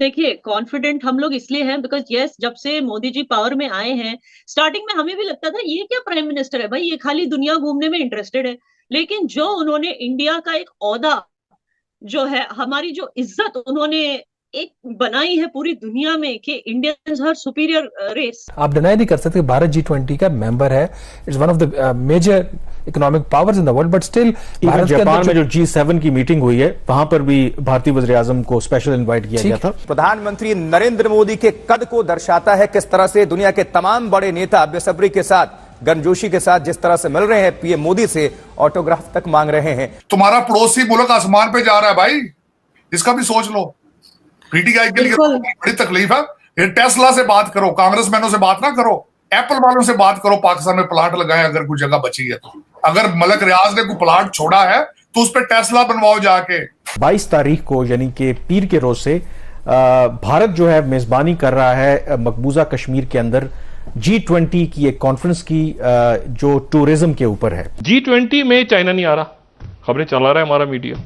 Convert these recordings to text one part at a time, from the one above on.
देखिए, कॉन्फिडेंट हम लोग इसलिए हैं बिकॉज यस, जब से मोदी जी पावर में आए हैं, स्टार्टिंग में हमें भी लगता था ये क्या प्राइम मिनिस्टर है भाई, ये खाली दुनिया घूमने में इंटरेस्टेड है। लेकिन जो उन्होंने इंडिया का एक ओहदा, जो है हमारी जो इज्जत उन्होंने एक बनाई है पूरी दुनिया में कि इंडियंस आर सुपीरियर रेस। आप डिनाई नहीं कर सकते कि भारत G20 का मेंबर है, it's one of the major economic powers in the world, but still Bharat Japan में जो G7 की मीटिंग हुई है वहां पर भी भारतीय वज़ीर आज़म को स्पेशल इनवाइट किया गया था। प्रधानमंत्री नरेंद्र मोदी के कद को दर्शाता है किस तरह से दुनिया के तमाम बड़े नेता बेसब्री के साथ, गर्मजोशी के साथ जिस तरह से मिल रहे हैं, पीएम मोदी से ऑटोग्राफ तक मांग रहे हैं। तुम्हारा पड़ोसी मुल्क आसमान पे जा रहा है भाई, इसका भी सोच लो। पीटीआई के लिए बड़ी तकलीफ है। ये टेस्ला से बात करो, कांग्रेसमैनों से बात ना करो, एप्पल वालों से बात करो, पाकिस्तान में प्लांट लगाए अगर कोई जगह बची है तो। अगर मलक रियाज ने कोई प्लांट छोड़ा है तो उस पर टेस्ला बनवाओ जाके। 22 तारीख को यानी कि पीर के रोज से भारत जो है मेजबानी कर रहा है मकबूजा कश्मीर के अंदर G20 की एक कॉन्फ्रेंस की जो टूरिज्म के ऊपर है। G20 में चाइना नहीं आ रहा, खबरें चला रहा है हमारा मीडिया,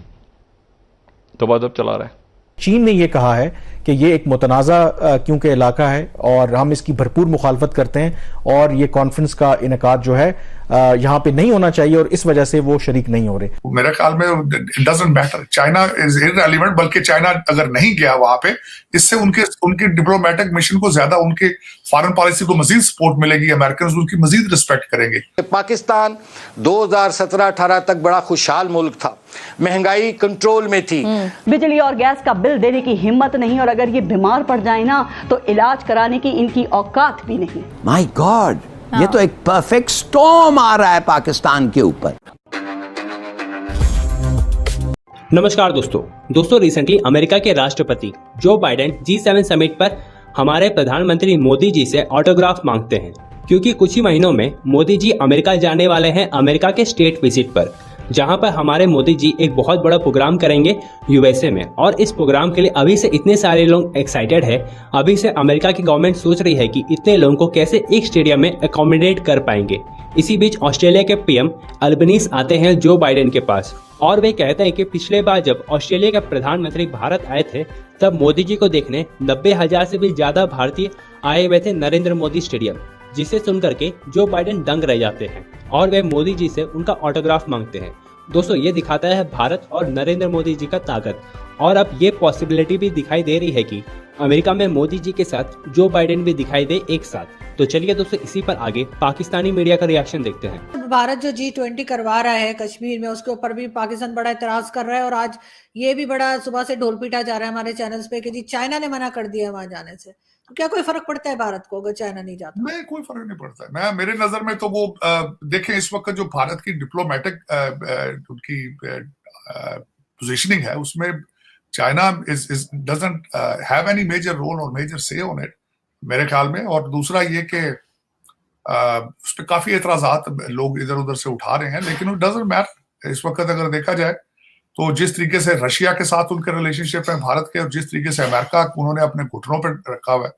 तबादब चला रहा है। चीन ने यह कहा है कि ये एक मुतनाज़ा क्योंकि इलाका है और हम इसकी भरपूर मुखालफत करते हैं और ये कॉन्फ्रेंस का इनेकाद जो है यहाँ पे नहीं होना चाहिए और इस वजह से वो शरीक नहीं हो रहे। मेरे ख्याल में it doesn't matter, China is irrelevant, बल्कि चाइना अगर नहीं गया वहां पे, इससे उनके डिप्लोमेटिक मिशन को ज्यादा, उनके फॉरेन पॉलिसी को मजीद सपोर्ट मिलेगी, अमेरिकन उनकी मजीद रिस्पेक्ट करेंगे। पाकिस्तान 2017-18 तक बड़ा खुशहाल मुल्क था, महंगाई कंट्रोल में थी, बिजली और गैस का बिल देने की हिम्मत नहीं, और अगर ये बीमार पड़ जाए ना तो इलाज कराने की इनकी औकात भी नहीं। माय गॉड, ये तो एक परफेक्ट स्टॉर्म आ रहा है पाकिस्तान के ऊपर। नमस्कार दोस्तों रिसेंटली अमेरिका के राष्ट्रपति जो बाइडेन G7 समिट पर हमारे प्रधानमंत्री मोदी जी से ऑटोग्राफ मांगते हैं, क्योंकि कुछ ही महीनों में मोदी जी अमेरिका जाने वाले हैं, अमेरिका के स्टेट विजिट पर, जहां पर हमारे मोदी जी एक बहुत बड़ा प्रोग्राम करेंगे USA में। और इस प्रोग्राम के लिए अभी से इतने सारे लोग एक्साइटेड है, अभी से अमेरिका की गवर्नमेंट सोच रही है कि इतने लोगों को कैसे एक स्टेडियम में अकोमोडेट कर पाएंगे। इसी बीच ऑस्ट्रेलिया के PM अल्बनीज आते हैं जो बाइडेन के पास और वे कहते हैं कि पिछले बार जब ऑस्ट्रेलिया के प्रधानमंत्री भारत आए थे तब मोदी जी को देखने 90,000 से भी ज्यादा भारतीय आए हुए थे नरेंद्र मोदी स्टेडियम, जिसे सुनकर के जो बाइडेन दंग रह जाते हैं और वे मोदी जी से उनका ऑटोग्राफ मांगते हैं। दोस्तों, ये दिखाता है भारत और नरेंद्र मोदी जी का ताकत, और अब ये पॉसिबिलिटी भी दिखाई दे रही है कि अमेरिका में मोदी जी के साथ जो बाइडेन भी दिखाई दे एक साथ। तो चलिए दोस्तों, इसी पर आगे पाकिस्तानी मीडिया का रिएक्शन देखते हैं। भारत जो G20 करवा रहा है कश्मीर में, उसके ऊपर भी पाकिस्तान बड़ा इतराज कर रहा है, और आज ये भी बड़ा सुबह से ढोल पीटा जा रहा है हमारे चैनल्स पे कि जी चाइना ने मना कर दिया वहां जाने से। तो क्या कोई फर्क पड़ता है भारत को अगर चाइना नहीं जाता? नहीं, कोई फर्क नहीं पड़ता। मैं मेरे नजर में तो वो देखें, इस वक्त जो भारत की डिप्लोमेटिक उनकी पोजीशनिंग है उसमें China doesn't have any major role और मेजर से ऑन इट मेरे ख्याल में। और दूसरा ये कि उस पर काफी एतराजात लोग इधर उधर से उठा रहे हैं, लेकिन इट डजंट मैटर। इस वक्त अगर देखा जाए तो जिस तरीके से रशिया के साथ उनके रिलेशनशिप है भारत के, और जिस तरीके से अमेरिका उन्होंने अपने घुटनों पर रखा हुआ है,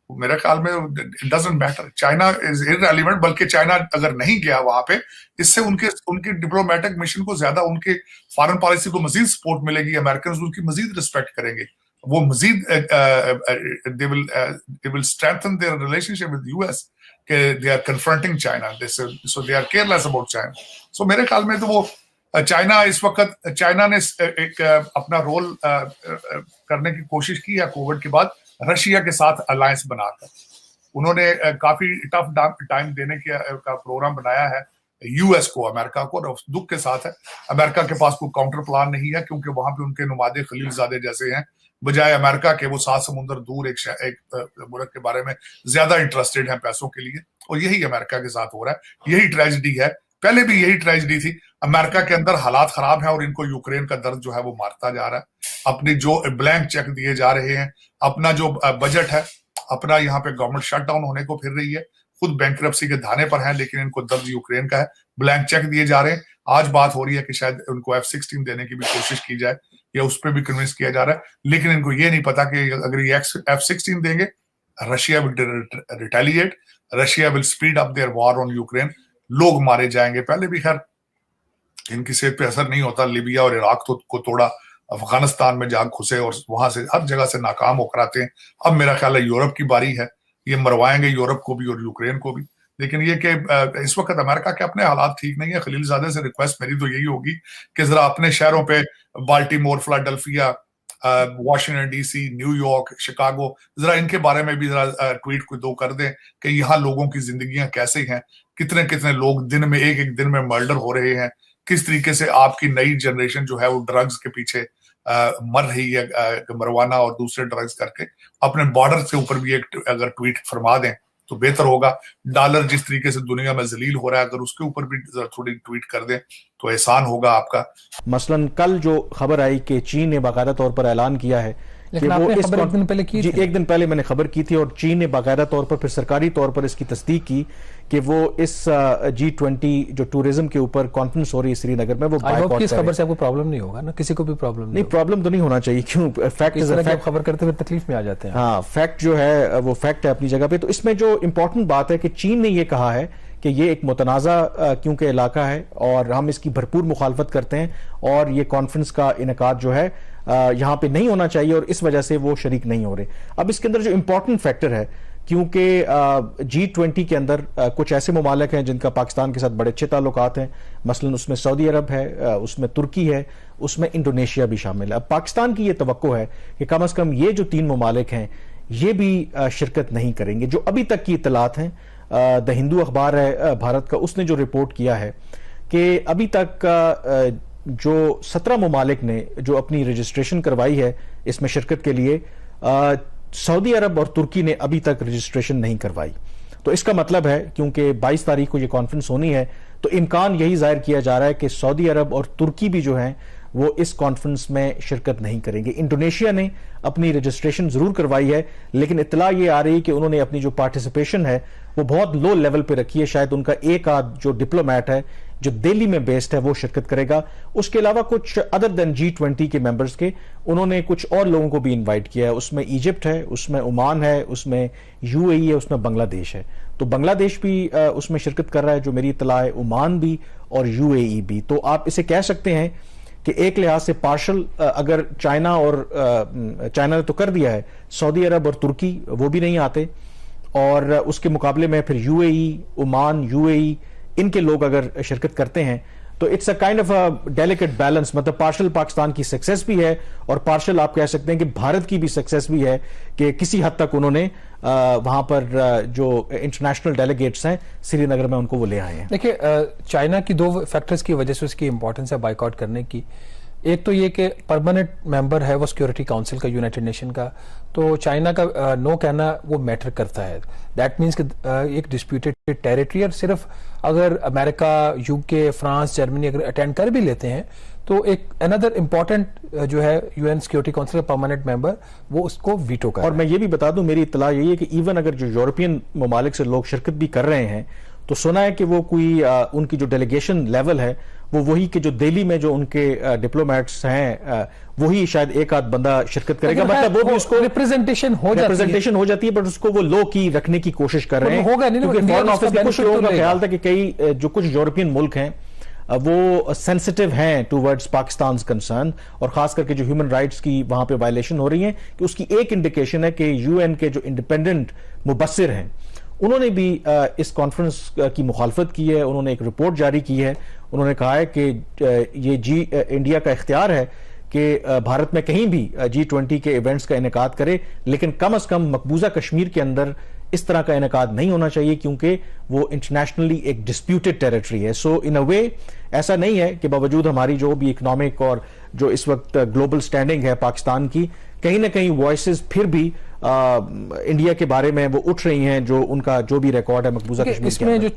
मेरे ख्याल में it doesn't matter, China is irrelevant, बल्कि चाइना अगर नहीं गया वहां पे, इससे उनके डिप्लोमेटिक मिशन को ज्यादा, उनके फॉरेन पॉलिसी को मजीद सपोर्ट मिलेगी, अमेरिकन उनकी मजीद रिस्पेक्ट करेंगे, वो मजीद they will strengthen their relationship with US के they are confronting China, so they are careless about China. So मेरे ख्याल में तो वो चाइना इस वक्त, चाइना ने एक अपना रोल करने की कोशिश की है कोविड के बाद रशिया के साथ अलायंस बनाकर। उन्होंने काफी टफ टाइम देने का प्रोग्राम बनाया है US को, अमेरिका को, और दुख के साथ है अमेरिका के पास कोई काउंटर प्लान नहीं है, क्योंकि वहां पे उनके नुमादे खलीलजादे जैसे हैं, बजाय अमेरिका के वो 7 समुंदर दूर एक मुल्क के बारे में ज्यादा इंटरेस्टेड हैं पैसों के लिए, और यही अमेरिका के साथ हो रहा है। यही ट्रेजिडी है, पहले भी यही ट्रेजिडी थी। अमेरिका के अंदर हालात खराब है और इनको यूक्रेन का दर्द जो है वो मारता जा रहा है। अपनी जो ब्लैंक चेक दिए जा रहे हैं, अपना जो बजट है, अपना यहाँ पे गवर्नमेंट शटडाउन होने को फिर रही है, खुद बैंकरप्सी के धाने पर है, लेकिन इनको दर्द यूक्रेन का है, ब्लैंक चेक दिए जा रहे हैं। आज बात हो रही है कि शायद उनको F-16 देने की भी कोशिश की जाए, या उस पर भी कन्विंस किया जा रहा है, लेकिन इनको ये नहीं पता कि अगर ये F-16 देंगे, Russia will retaliate, Russia will speed up their war on Ukraine, लोग मारे जाएंगे। पहले भी खैर इनकी सेहत पे असर नहीं होता, लीबिया और इराक को तोड़ा अफगानिस्तान में जाग घुसे और वहां से हर जगह से नाकाम होकर आते हैं। अब मेरा ख्याल है यूरोप की बारी है, ये मरवाएंगे यूरोप को भी और यूक्रेन को भी। लेकिन ये कि इस वक्त अमेरिका के अपने हालात ठीक नहीं है। खलीलजादे से रिक्वेस्ट मेरी तो यही होगी कि जरा अपने शहरों पे Baltimore, Philadelphia, Washington DC, New York, Chicago, जरा इनके बारे में भी जरा ट्वीट कोई दो कर दें कि यहाँ लोगों की जिंदगियां कैसे हैं, कितने कितने लोग दिन में एक दिन में मर्डर हो रहे हैं, किस तरीके से आपकी नई जनरेशन जो है वो ड्रग्स के पीछे मर रही है, मरवाना और दूसरे ड्रग्स करके। अपने बॉर्डर से ऊपर भी एक अगर ट्वीट फरमा दें तो बेहतर होगा। डॉलर जिस तरीके से दुनिया में जलील हो रहा है, अगर उसके ऊपर भी थोड़ी ट्वीट कर दें तो एहसान होगा आपका। मसलन कल जो खबर आई कि चीन ने बाकायदा तौर पर ऐलान किया है कि वो इस एक दिन पहले की थी। एक दिन पहले मैंने खबर की थी और चीन ने बाकायदा तौर पर फिर सरकारी तौर पर इसकी तस्दीक की कि वो इस G20 जो टूरिज्म के ऊपर कॉन्फ्रेंस हो रही है श्रीनगर में, वो बायकॉट इस खबर से आपको प्रॉब्लम नहीं होगा ना, किसी को भी प्रॉब्लम नहीं। प्रॉब्लम तो नहीं होना चाहिए, क्यों? Fact is fact. खबर करते हुए तकलीफ में आ जाते हैं। हाँ, फैक्ट जो है वो फैक्ट है अपनी जगह पे। तो इसमें जो इंपॉर्टेंट बात है कि चीन ने ये कहा है कि ये एक मुतनाज़ा क्योंकि इलाका है और हम इसकी भरपूर मुखालफत करते हैं और ये कॉन्फ्रेंस का इनेकाद जो है यहाँ पे नहीं होना चाहिए और इस वजह से वो शरीक नहीं हो रहे। अब इसके अंदर जो इंपॉर्टेंट फैक्टर है, क्योंकि G20 के अंदर कुछ ऐसे ममालिक हैं जिनका पाकिस्तान के साथ बड़े अच्छे ताल्लुकात हैं, मसलन उसमें सऊदी अरब है, उसमें तुर्की है, उसमें इंडोनेशिया भी शामिल है। अब पाकिस्तान की ये तवक्को है कि कम से कम ये जो 3 ममालिक हैं ये भी शिरकत नहीं करेंगे। जो अभी तक की इतलात हैं, द हिंदू अखबार है भारत का, उसने जो रिपोर्ट किया है कि अभी तक जो 17 ममालिक ने जो अपनी रजिस्ट्रेशन करवाई है इसमें शिरकत के लिए, सऊदी अरब और तुर्की ने अभी तक रजिस्ट्रेशन नहीं करवाई। तो इसका मतलब है क्योंकि 22 तारीख को ये कॉन्फ्रेंस होनी है तो इम्कान यही जाहिर किया जा रहा है कि सऊदी अरब और तुर्की भी जो हैं वो इस कॉन्फ्रेंस में शिरकत नहीं करेंगे। इंडोनेशिया ने अपनी रजिस्ट्रेशन जरूर करवाई है, लेकिन इत्तला ये आ रही है कि उन्होंने अपनी जो पार्टिसिपेशन है वो बहुत लो लेवल पे रखी है। शायद उनका एक आध जो डिप्लोमेट है जो दिल्ली में बेस्ड है वो शिरकत करेगा। उसके अलावा कुछ अदर देन G20 के मेंबर्स के उन्होंने कुछ और लोगों को भी इनवाइट किया है। उसमें इजिप्ट है, उसमें ओमान है, उसमें UAE है, उसमें बांग्लादेश है। तो बांग्लादेश भी उसमें शिरकत कर रहा है जो मेरी इत्तला है, ओमान भी और UAE भी। तो आप इसे कह सकते हैं कि एक लिहाज से पार्शल, अगर चाइना ने तो कर दिया है, सऊदी अरब और तुर्की वो भी नहीं आते और उसके मुकाबले में फिर UAE, ओमान, UAE इनके लोग अगर शिरकत करते हैं तो it's a kind of a delicate balance. मतलब पार्शल पाकिस्तान की सक्सेस भी है और पार्शल आप कह सकते हैं कि भारत की भी सक्सेस भी है कि किसी हद तक उन्होंने वहां पर जो इंटरनेशनल डेलीगेट्स हैं श्रीनगर में उनको वो ले आए हैं। देखिए, चाइना की 2 फैक्टर्स की वजह से उसकी इंपॉर्टेंस है बाइकआउट करने की। एक तो ये कि परमानेंट मेंबर है वो सिक्योरिटी काउंसिल का, यूनाइटेड नेशन का, तो चाइना का नो कहना वो मैटर करता है। दैट मीन्स कि एक डिस्प्यूटेड टेरिटरी, और सिर्फ अगर अमेरिका, UK, फ्रांस, जर्मनी अगर अटेंड कर भी लेते हैं तो एक अनदर इंपॉर्टेंट जो है UN सिक्योरिटी काउंसिल का परमानेंट मेंबर वो उसको वीटो कर। और मैं ये भी बता दूं, मेरी इत्तला यही है कि इवन अगर जो यूरोपियन ममालिक से लोग शिरकत भी कर रहे हैं तो सुना है कि वो कोई उनकी जो डेलीगेशन लेवल है वो वही कि जो दिल्ली में जो उनके डिप्लोमेट्स हैं वही शायद एक आध बंदा शिरकत करेगा। मतलब वो भी उसको रिप्रेजेंटेशन हो जाती है बट उसको वो लो की रखने की कोशिश कर रहे हैं। होगा नहीं, क्योंकि फॉरेन ऑफिस में कुछ लोगों का ख्याल था कि कई जो कुछ यूरोपियन मुल्क हैं वो सेंसिटिव हैं टूवर्ड्स पाकिस्तान कंसर्न, और खास करके जो ह्यूमन राइट्स की वहां पे वायलेशन हो रही है, कि उसकी एक इंडिकेशन है कि UN के जो इंडिपेंडेंट मुबस्सिर हैं उन्होंने भी इस कॉन्फ्रेंस की मुखालफत की है। उन्होंने एक रिपोर्ट जारी की है। उन्होंने कहा है कि ये इंडिया का इख्तियार है कि भारत में कहीं भी G20 के इवेंट्स का इनेकाद करे, लेकिन कम से कम मकबूजा कश्मीर के अंदर इस तरह का इनेकाद नहीं होना चाहिए क्योंकि वो इंटरनेशनली एक डिस्प्यूटेड टेरिटरी है। सो इन अ वे ऐसा नहीं है कि बावजूद हमारी जो भी इकोनॉमिक और जो इस वक्त ग्लोबल स्टैंडिंग है पाकिस्तान की, कहीं ना कहीं वॉइसेस फिर भी इंडिया के बारे में वो उठ रही हैं, जो उनका जो भी रिकॉर्ड है मकबूजा कश्मीर के।